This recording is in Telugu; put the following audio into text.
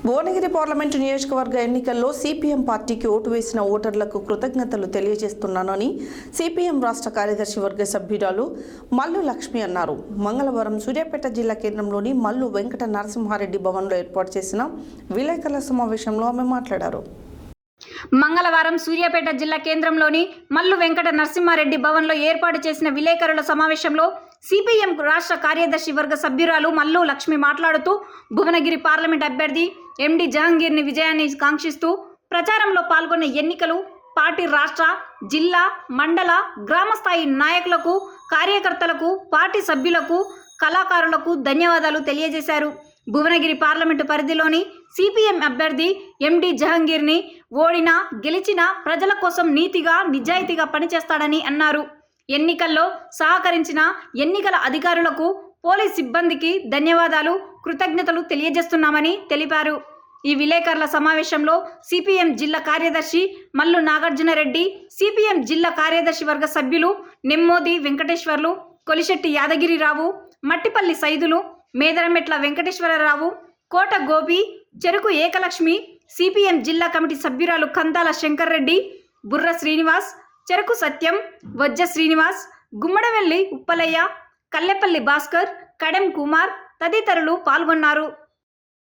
భువనగిరి పార్లమెంటు నియోజకవర్గ ఎన్నికల్లో సిపిఎం పార్టీకి ఓటు వేసిన ఓటర్లకు కృతజ్ఞతలు తెలియజేస్తున్నానని సిపిఎం రాష్ట్ర కార్యదర్శి వర్గ సభ్యురాలు మల్లు లక్ష్మి అన్నారు. మంగళవారం సూర్యాపేట జిల్లా కేంద్రంలోని మల్లు వెంకట నరసింహారెడ్డి భవన్లో ఏర్పాటు చేసిన విలేకరుల సమావేశంలో ఆమె మాట్లాడారు. మంగళవారం సూర్యాపేట జిల్లా కేంద్రంలోని మల్లు వెంకట నరసింహారెడ్డి భవన్లో ఏర్పాటు చేసిన విలేకరుల సమావేశంలో సిపిఎం రాష్ట్ర కార్యదర్శి వర్గ సభ్యురాలు మల్లు లక్ష్మి మాట్లాడుతూ భువనగిరి పార్లమెంట్ అభ్యర్థి ఎండి జహంగీర్ని విజయాన్ని కాంక్షిస్తూ ప్రచారంలో పాల్గొన్న ఎన్నికలు పార్టీ రాష్ట్ర, జిల్లా, మండల, గ్రామ స్థాయి నాయకులకు, కార్యకర్తలకు, పార్టీ సభ్యులకు, కళాకారులకు ధన్యవాదాలు తెలియజేశారు. భువనగిరి పార్లమెంటు పరిధిలోని సిపిఎం అభ్యర్థి ఎండి జహంగీర్ని ఓడినా గెలిచినా ప్రజల కోసం నీతిగా, నిజాయితీగా పనిచేస్తాడని అన్నారు. ఎన్నికల్లో సహకరించిన ఎన్నికల అధికారులకు, పోలీస్ సిబ్బందికి ధన్యవాదాలు, కృతజ్ఞతలు తెలియజేస్తున్నామని తెలిపారు. ఈ విలేకరుల సమావేశంలో సిపిఎం జిల్లా కార్యదర్శి మల్లు నాగార్జునరెడ్డి, సిపిఎం జిల్లా కార్యదర్శి వర్గ సభ్యులు నెమ్మోది వెంకటేశ్వర్లు, కొలిశెట్టి యాదగిరిరావు, మట్టిపల్లి సైదులు, మేదరమెట్ల వెంకటేశ్వరరావు, కోట గోపి, చెరుకు ఏకలక్ష్మి, సిపిఎం జిల్లా కమిటీ సభ్యురాలు కందాల శంకర్రెడ్డి, బుర్ర శ్రీనివాస్, చెరుకు సత్యం, వజ్జ శ్రీనివాస్, గుమ్మడవెల్లి ఉప్పలయ్య, కల్లెపల్లి భాస్కర్, కడెం కుమార్ తదితరులు పాల్గొన్నారు.